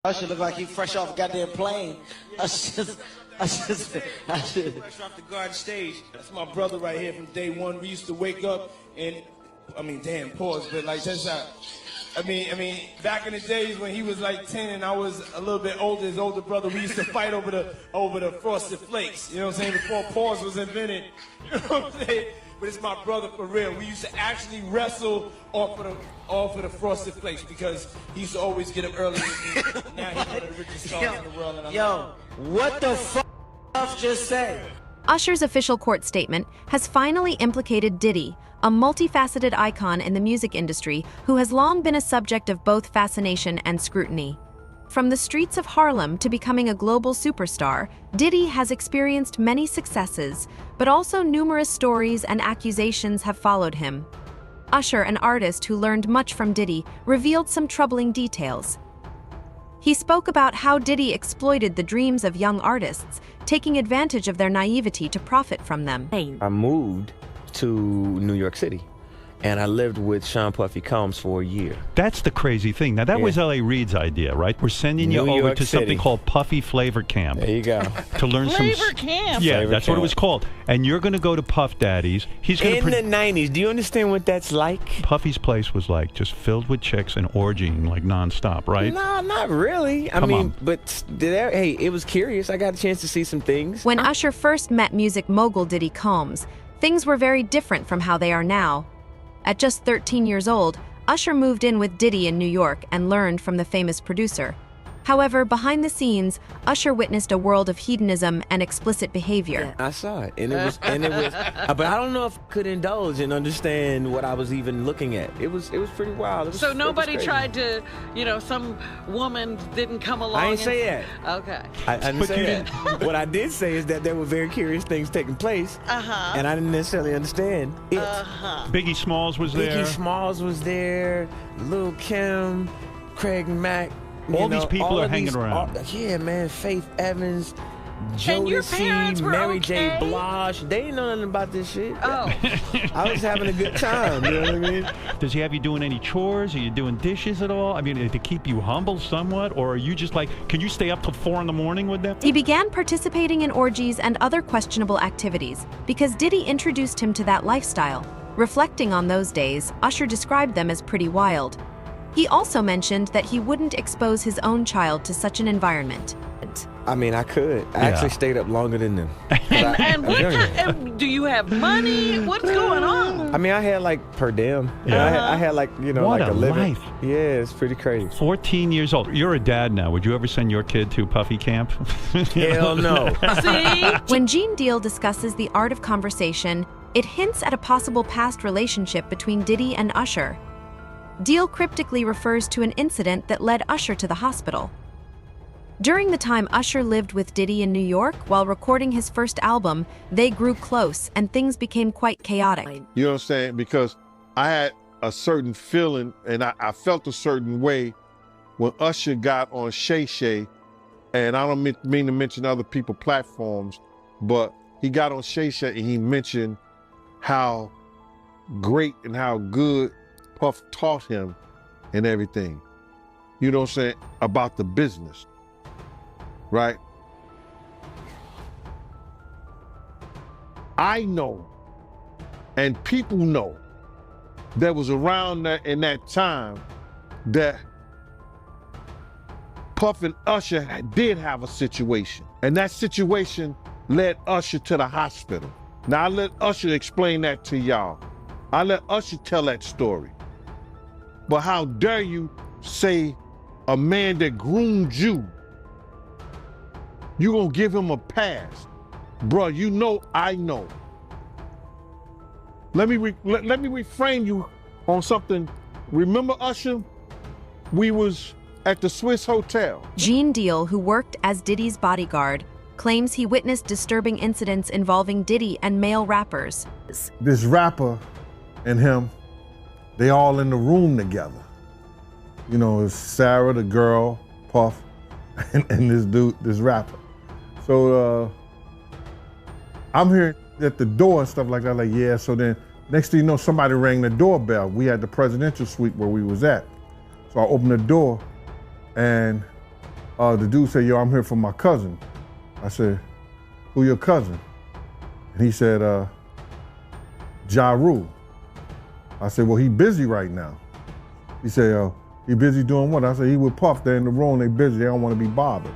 Usher look like he fresh off a goddamn plane. Usher Fresh off the garden stage. That's my brother right here from day one. We used to wake up and, damn, pause, but like that's how. Back in the days when he was like 10 and I was a little bit older, his older brother, we used to fight over the Frosted Flakes. You know what I'm saying? Before pause was invented. You know what I'm saying? But it's my brother for real. We used to actually wrestle off of the Frosted Flakes because he used to always get up early. Now he's one of the richest stars in the world. And what the fuck just say? Usher's official court statement has finally implicated Diddy, a multifaceted icon in the music industry who has long been a subject of both fascination and scrutiny. From the streets of Harlem to becoming a global superstar, Diddy has experienced many successes, but also numerous stories and accusations have followed him. Usher, an artist who learned much from Diddy, revealed some troubling details. He spoke about how Diddy exploited the dreams of young artists, taking advantage of their naivety to profit from them. I moved to New York City, and I lived with Sean Puffy Combs for a year. That's the crazy thing. Now, that was L.A. Reid's idea, right? We're sending you over to something called Puffy Flavor Camp. There you go. To learn Flavor Camp? Yeah, Flavor that's Camp. what it was called. And you're going to go to Puff Daddy's. He's going In the 90s, do you understand what that's like? Puffy's place was like just filled with chicks and orgying like nonstop, right? No, not really. I mean, but hey, it was curious. I got a chance to see some things. When Usher first met music mogul Diddy Combs, things were very different from how they are now. At just 13 years old, Usher moved in with Diddy in New York and learned from the famous producer. However, behind the scenes, Usher witnessed a world of hedonism and explicit behavior. I saw it, and it was, but I don't know if I could indulge and understand what I was even looking at. It was pretty wild. So nobody tried to, some woman didn't come along. I didn't say that. Okay. I didn't say that. What I did say is that there were very curious things taking place, and I didn't necessarily understand it. Biggie Smalls was there. Biggie Smalls was there. Lil' Kim, Craig Mack. All these people are hanging around. Yeah, man. Faith Evans, And your Jodeci, parents were Mary J. okay? Blige. They didn't know nothing about this shit. Oh. I was having a good time, you know what I mean? Does he have you doing any chores? Are you doing dishes at all? I mean, to keep you humble somewhat? Or are you just like, can you stay up till 4 in the morning with them? He began participating in orgies and other questionable activities because Diddy introduced him to that lifestyle. Reflecting on those days, Usher described them as pretty wild. He also mentioned that he wouldn't expose his own child to such an environment. I mean, I could. I actually stayed up longer than them. And what kind, do you have money? What's going on? I mean, I had like per diem. I had like, What like a a living. life. Yeah, it's pretty crazy. 14 years old. You're a dad now. Would you ever send your kid to Puffy Camp? Hell no. See? When Gene Deal discusses the art of conversation, it hints at a possible past relationship between Diddy and Usher. Deal cryptically refers to an incident that led Usher to the hospital. During the time Usher lived with Diddy in New York while recording his first album, they grew close and things became quite chaotic. You know what I'm saying? Because I had a certain feeling and I felt a certain way when Usher got on Shay Shay, and I don't mean to mention other people's platforms, but he got on Shay Shay and he mentioned how great and how good Puff taught him and everything. You know what I'm saying? About the business, right? I know, and people know, that was around that in that time that Puff and Usher did have a situation. And that situation led Usher to the hospital. Now I let Usher explain that to y'all. I let Usher tell that story. But how dare you say a man that groomed you, you gonna give him a pass? Bruh, you know I know. Let me reframe you on something. Remember Usher? We was at the Swiss Hotel. Gene Deal, who worked as Diddy's bodyguard, claims he witnessed disturbing incidents involving Diddy and male rappers. This rapper and him, they all in the room together. You know, it's Sarah, the girl, Puff, and this dude, this rapper. So I'm here at the door and stuff like that, like, yeah, so then next thing you know, somebody rang the doorbell. We had the presidential suite where we was at. So I opened the door and the dude said, yo, I'm here for my cousin. I said, who your cousin? And he said, Ja Rule. I said, well, he busy right now. He said, he busy doing what? I said, he with Puff, they're in the room, they busy, they don't want to be bothered.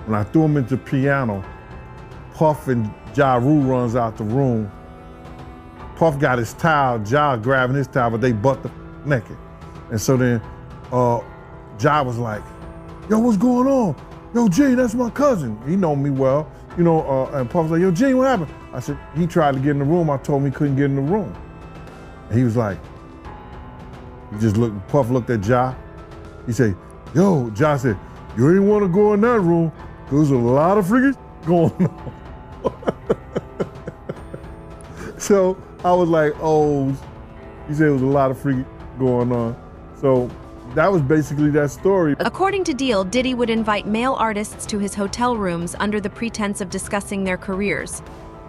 When I threw him into piano, Puff and Ja Rule runs out the room. Puff got his towel, Ja grabbing his towel, but they butt the naked. And so then Ja was like, yo, what's going on? Yo, G, that's my cousin. He know me well, you know, and Puff was like, yo, G, what happened? I said, he tried to get in the room. I told him he couldn't get in the room. And he was like, he just looked, Puff looked at Ja. He said, yo, Ja said, you ain't want to go in that room. There's a lot of freaking going on. So I was like, oh, he said it was a lot of freaking going on. So that was basically that story. According to Deal, Diddy would invite male artists to his hotel rooms under the pretense of discussing their careers.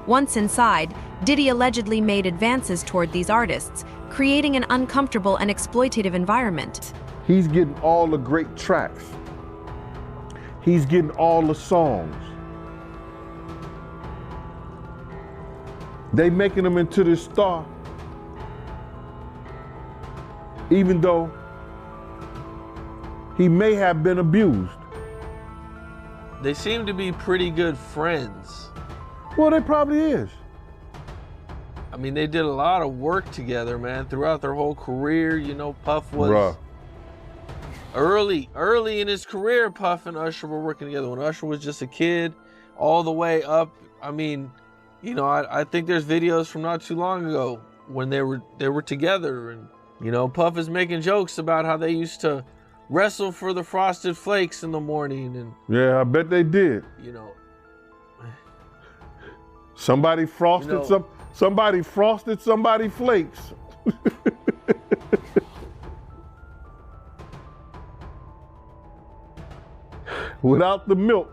Once inside, Diddy allegedly made advances toward these artists, creating an uncomfortable and exploitative environment. He's getting all the great tracks. He's getting all the songs. They making him into this star, even though he may have been abused. They seem to be pretty good friends. Well, they probably is. I mean, they did a lot of work together, man, throughout their whole career. You know, Puff was Bruh. early in his career. Puff and Usher were working together when Usher was just a kid, all the way up. I mean, you know, I think there's videos from not too long ago when they were together, and you know, Puff is making jokes about how they used to wrestle for the Frosted Flakes in the morning, and Yeah, I bet they did. you know, Somebody frosted somebody frosted somebody flakes. Without the milk.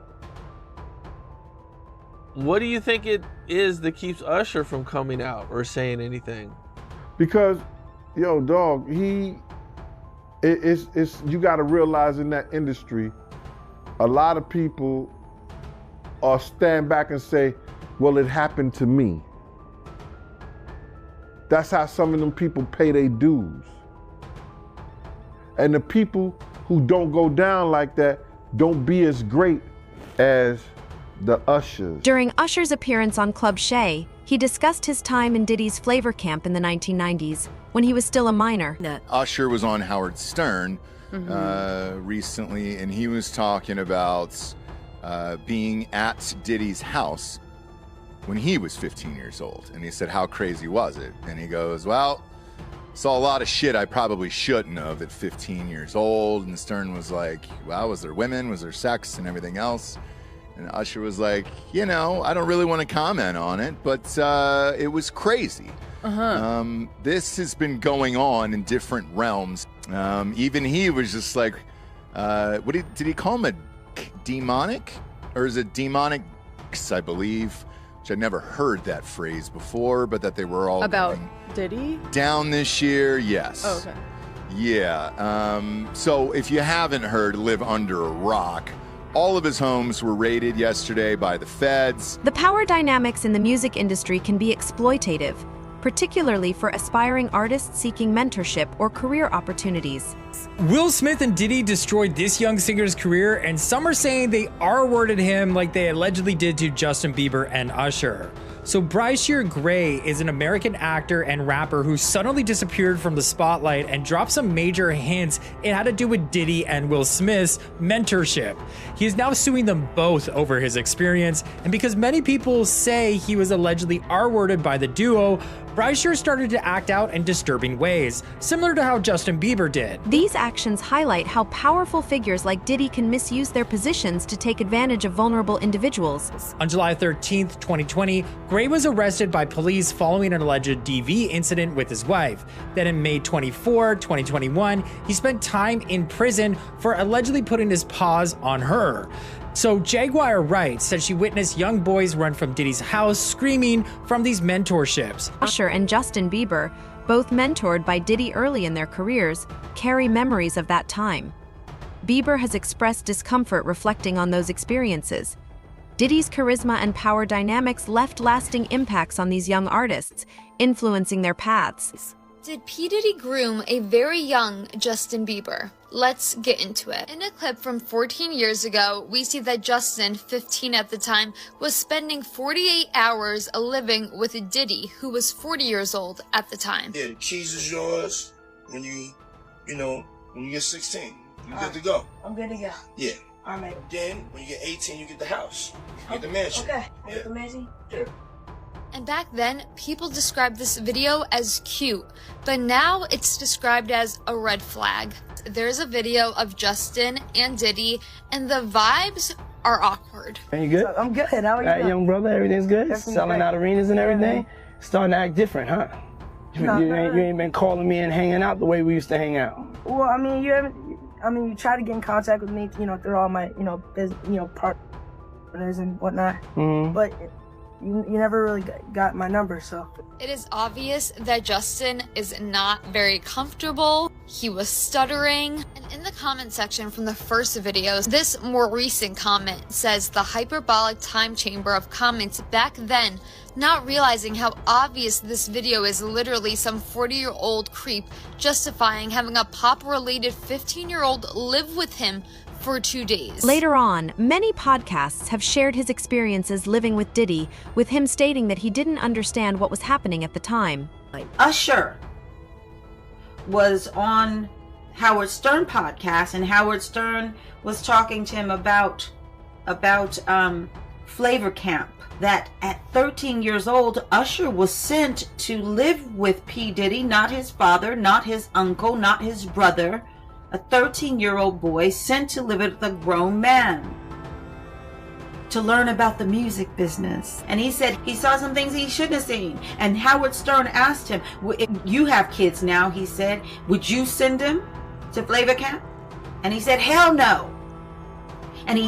what do you think it is that keeps Usher from coming out or saying anything? Because, yo, dog, it's you gotta realize in that industry, a lot of people are stand back and say, well, it happened to me. That's how some of them people pay their dues. And the people who don't go down like that don't be as great as the Ushers. During Usher's appearance on Club Shay, he discussed his time in Diddy's flavor camp in the 1990s, when he was still a minor. Usher was on Howard Stern recently, and he was talking about being at Diddy's house when he was 15 years old. And he said, how crazy was it? And he goes, well, saw a lot of shit I probably shouldn't have at 15 years old. And Stern was like, well, was there women? Was there sex and everything else? And Usher was like, you know, I don't really want to comment on it, but it was crazy. This has been going on in different realms. Even he was just like, did he call him a demonic? Or is it demonic, I believe? Which I'd never heard that phrase before, but that they were all about Diddy down this year. Yes. Oh, okay. Yeah. So if you haven't heard, live under a rock. All of his homes were raided yesterday by the feds. The power dynamics in the music industry can be exploitative, particularly for aspiring artists seeking mentorship or career opportunities. Will Smith and Diddy destroyed this young singer's career, and some are saying they R-worded him like they allegedly did to Justin Bieber and Usher. So Bryshere Gray is an American actor and rapper who suddenly disappeared from the spotlight and dropped some major hints it had to do with Diddy and Will Smith's mentorship. He is now suing them both over his experience, and because many people say he was allegedly R-worded by the duo, Bryshere started to act out in disturbing ways, similar to how Justin Bieber did. These actions highlight how powerful figures like Diddy can misuse their positions to take advantage of vulnerable individuals. On July 13th, 2020, Gray was arrested by police following an alleged DV incident with his wife. Then in May 24, 2021, he spent time in prison for allegedly putting his paws on her. So Jaguar Wright said she witnessed young boys run from Diddy's house screaming from these mentorships. Usher and Justin Bieber, both mentored by Diddy early in their careers, carry memories of that time. Bieber has expressed discomfort reflecting on those experiences. Diddy's charisma and power dynamics left lasting impacts on these young artists, influencing their paths. Did P. Diddy groom a very young Justin Bieber? Let's get into it. In a clip from 14 years ago, we see that Justin, 15 at the time, was spending 48 hours living with Diddy, who was 40 years old at the time. Yeah, the keys is yours when you get 16. You good to go. I'm good to go. Yeah. All right. Then, when you get 18, you get the house. You get the mansion. Okay. I get the mansion? Yeah. And back then, people described this video as cute, but now it's described as a red flag. There's a video of Justin and Diddy, and the vibes are awkward. Are you good? I'm good. How are you? All right, young brother, everything's good? Everything's Selling great. out arenas and everything? Starting to act different, huh? You ain't been calling me and hanging out the way we used to hang out. Well, I mean, you try to get in contact with me, through all my, partners and whatnot. Mm-hmm. But you never really got my number, so. It is obvious that Justin is not very comfortable. He was stuttering. And in the comment section from the first videos, this more recent comment says the hyperbolic time chamber of comments back then, not realizing how obvious this video is literally some 40-year-old creep justifying having a pop-related 15-year-old live with him for 2 days. Later on, many podcasts have shared his experiences living with Diddy, with him stating that he didn't understand what was happening at the time. Usher was on Howard Stern podcast, and Howard Stern was talking to him about Flavor Camp. That at 13 years old, Usher was sent to live with P. Diddy, not his father, not his uncle, not his brother. A 13-year-old boy sent to live with a grown man to learn about the music business. And he said he saw some things he shouldn't have seen. And Howard Stern asked him, you have kids now, he said, would you send them to Flavor Camp? And he said, hell no. And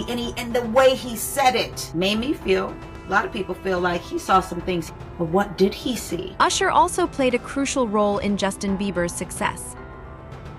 the way he said it made me feel, a lot of people feel like he saw some things. But what did he see? Usher also played a crucial role in Justin Bieber's success.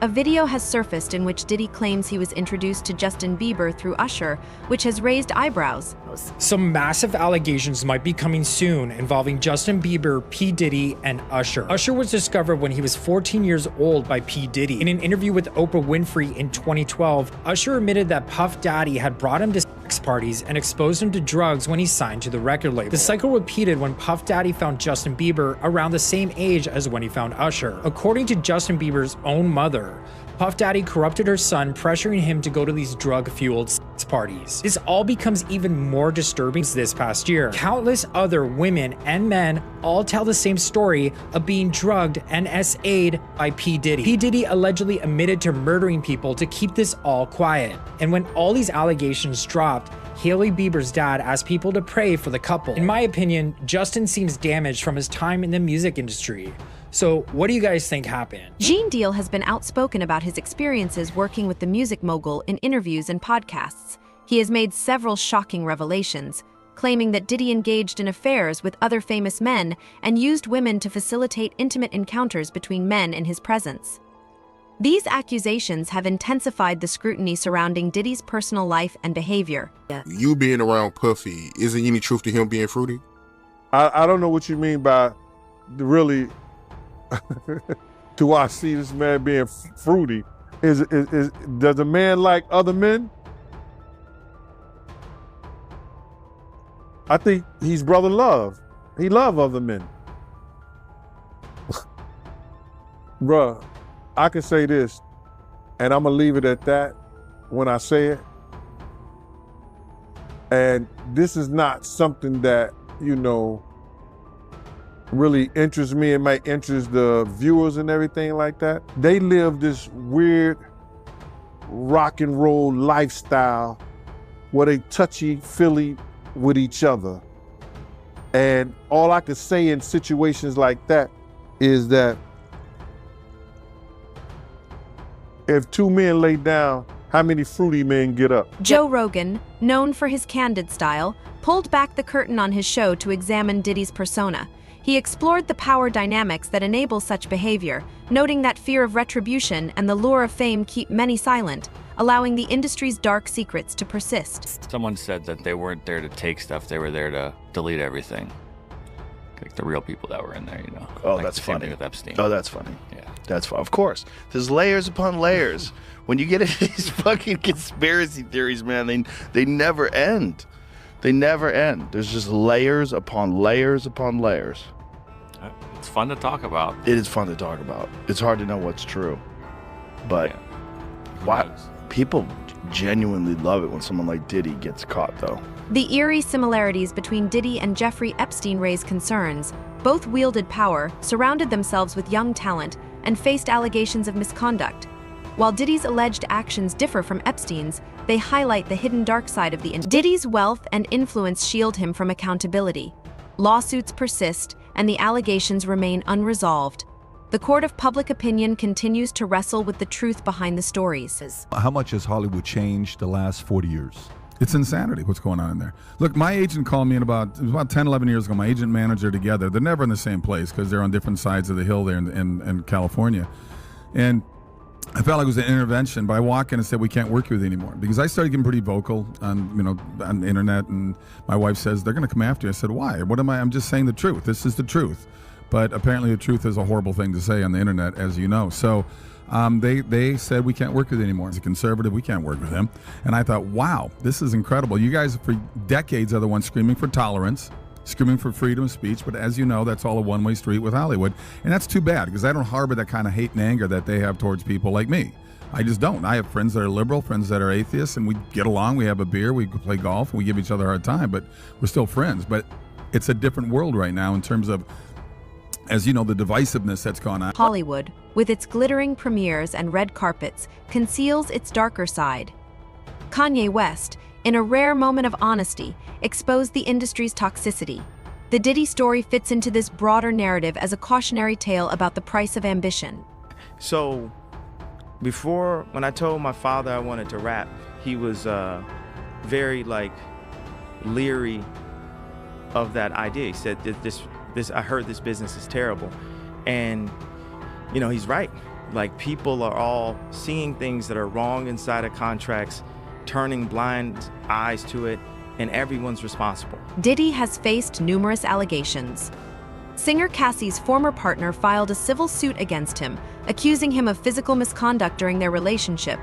A video has surfaced in which Diddy claims he was introduced to Justin Bieber through Usher, which has raised eyebrows. Some massive allegations might be coming soon involving Justin Bieber, P. Diddy, and Usher. Usher was discovered when he was 14 years old by P. Diddy. In an interview with Oprah Winfrey in 2012, Usher admitted that Puff Daddy had brought him to sex parties and exposed him to drugs when he signed to the record label. The cycle repeated when Puff Daddy found Justin Bieber around the same age as when he found Usher. According to Justin Bieber's own mother, Puff Daddy corrupted her son, pressuring him to go to these drug-fueled sex parties. This all becomes even more disturbing this past year. Countless other women and men all tell the same story of being drugged and SA'd by P. Diddy. P. Diddy allegedly admitted to murdering people to keep this all quiet. And when all these allegations dropped, Hailey Bieber's dad asked people to pray for the couple. In my opinion, Justin seems damaged from his time in the music industry. So what do you guys think happened? Gene Deal has been outspoken about his experiences working with the music mogul in interviews and podcasts. He has made several shocking revelations, claiming that Diddy engaged in affairs with other famous men and used women to facilitate intimate encounters between men in his presence. These accusations have intensified the scrutiny surrounding Diddy's personal life and behavior. You being around Puffy, isn't any truth to him being fruity? I don't know what you mean by really. Do I see this man being fruity? Does a man like other men? I think he's brother love. He love other men. Bruh, I can say this, and I'm gonna leave it at that when I say it. And this is not something that, really interests me and might interest the viewers and everything like that. They live this weird rock and roll lifestyle where they touchy-feely with each other. And all I could say in situations like that is that if two men lay down, how many fruity men get up? Joe Rogan, known for his candid style, pulled back the curtain on his show to examine Diddy's persona. He explored the power dynamics that enable such behavior, noting that fear of retribution and the lure of fame keep many silent, allowing the industry's dark secrets to persist. Someone said that they weren't there to take stuff, they were there to delete everything. Like the real people that were in there, you know. Oh, like that's the same funny. thing with Epstein. Oh, that's funny. Yeah. That's fun. Of course. There's layers upon layers. When you get into these fucking conspiracy theories, man, they never end. They never end. There's just layers upon layers upon layers. It's fun to talk about. It is fun to talk about. It's hard to know what's true. But why people genuinely love it when someone like Diddy gets caught, though. The eerie similarities between Diddy and Jeffrey Epstein raise concerns. Both wielded power, surrounded themselves with young talent, and faced allegations of misconduct. While Diddy's alleged actions differ from Epstein's, they highlight the hidden dark side of the industry. Diddy's wealth and influence shield him from accountability. Lawsuits persist, and the allegations remain unresolved. The court of public opinion continues to wrestle with the truth behind the stories. How much has Hollywood changed the last 40 years? It's insanity what's going on in there. Look, my agent called me it was about 10, 11 years ago, my agent and manager together. They're never in the same place because they're on different sides of the hill there in California. And I felt like it was an intervention, but I walked in and said, we can't work with you anymore. Because I started getting pretty vocal on the internet, and my wife says, they're going to come after you. I said, why? I'm just saying the truth. This is the truth. But apparently the truth is a horrible thing to say on the internet, as you know. So they said, we can't work with you anymore. As a conservative, we can't work with him. And I thought, wow, this is incredible. You guys for decades are the ones screaming for tolerance, screaming for freedom of speech, but as you know, that's all a one-way street with Hollywood. And that's too bad, because I don't harbor that kind of hate and anger that they have towards people like me. I just don't. I have friends that are liberal, friends that are atheists, and we get along, we have a beer, we play golf, and we give each other a hard time, but we're still friends. But it's a different world right now in terms of, as you know, the divisiveness that's gone on. Hollywood, with its glittering premieres and red carpets, conceals its darker side. Kanye West, in a rare moment of honesty, exposed the industry's toxicity. The Diddy story fits into this broader narrative as a cautionary tale about the price of ambition. So, before, when I told my father I wanted to rap, he was very, leery of that idea. He said, I heard this business is terrible. And, he's right. People are all seeing things that are wrong inside of contracts, turning blind eyes to it, and everyone's responsible. Diddy has faced numerous allegations. Singer Cassie's former partner filed a civil suit against him, accusing him of physical misconduct during their relationship.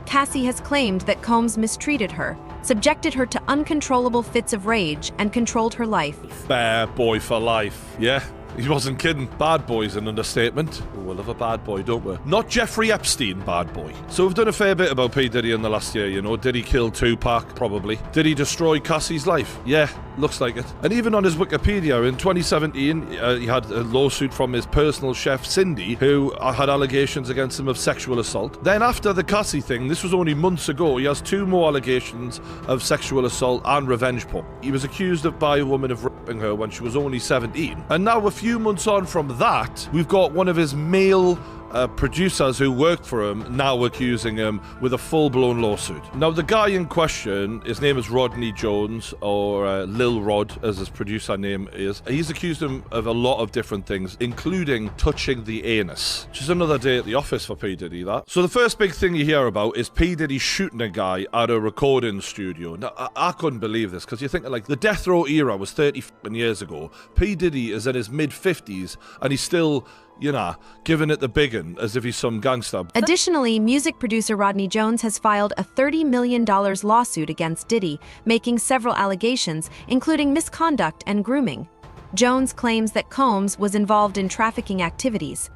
Cassie has claimed that Combs mistreated her, subjected her to uncontrollable fits of rage, and controlled her life. Bad boy for life, yeah. He wasn't kidding. Bad boy's an understatement. We love a bad boy, don't we? Not Jeffrey Epstein, bad boy. So we've done a fair bit about P. Diddy in the last year, Did he kill Tupac? Probably. Did he destroy Cassie's life? Yeah, looks like it. And even on his Wikipedia, in 2017, he had a lawsuit from his personal chef, Cindy, who had allegations against him of sexual assault. Then after the Cassie thing, this was only months ago, he has 2 more allegations of sexual assault and revenge porn. He was accused by a woman of raping her when she was only 17. And now a few months on from that, we've got one of his male producers who worked for him now accusing him with a full-blown lawsuit. Now, the guy in question, his name is Rodney Jones, or Lil Rod, as his producer name is. He's accused him of a lot of different things, including touching the anus. Just another day at the office for P. Diddy, that. So the first big thing you hear about is P. Diddy shooting a guy at a recording studio. Now, I couldn't believe this, because you're thinking, the death row era was 30 years ago. P. Diddy is in his mid-50s, and he's still, giving it the big un, as if he's some gangster. Additionally, music producer Rodney Jones has filed a $30 million lawsuit against Diddy, making several allegations, including misconduct and grooming. Jones claims that Combs was involved in trafficking activities.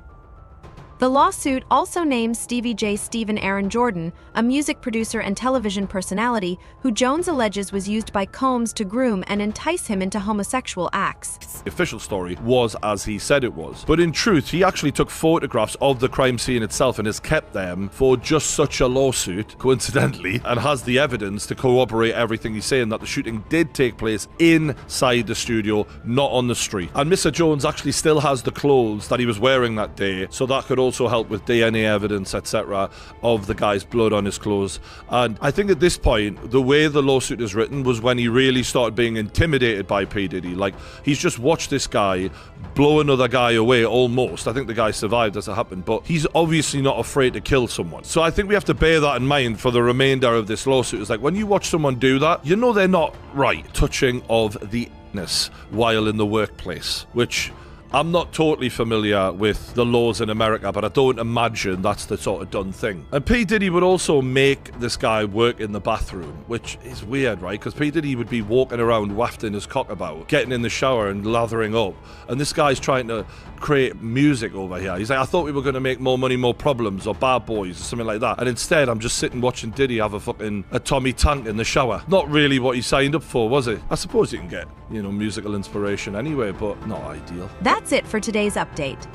The lawsuit also names Stevie J. Stephen Aaron Jordan, a music producer and television personality who Jones alleges was used by Combs to groom and entice him into homosexual acts. The official story was as he said it was. But in truth, he actually took photographs of the crime scene itself and has kept them for just such a lawsuit, coincidentally, and has the evidence to corroborate everything he's saying, that the shooting did take place inside the studio, not on the street. And Mr. Jones actually still has the clothes that he was wearing that day, so that could also also helped with DNA evidence, etc., of the guy's blood on his clothes. And I think at this point, the way the lawsuit is written was when he really started being intimidated by P. Diddy. Like, he's just watched this guy blow another guy away almost. I think the guy survived as it happened, but he's obviously not afraid to kill someone. So I think we have to bear that in mind for the remainder of this lawsuit. It's like, when you watch someone do that, you know they're not right. Touching of the anus while in the workplace, which I'm not totally familiar with the laws in America, but I don't imagine that's the sort of done thing. And P. Diddy would also make this guy work in the bathroom, which is weird, right? Because P. Diddy would be walking around wafting his cock about, getting in the shower and lathering up. And this guy's trying to create music over here. He's like, I thought we were going to make more money, more problems, or bad boys, or something like that. And instead, I'm just sitting watching Diddy have a Tommy tank in the shower. Not really what he signed up for, was it? I suppose you can get, musical inspiration anyway, but not ideal. That's it for today's update.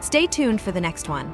Stay tuned for the next one.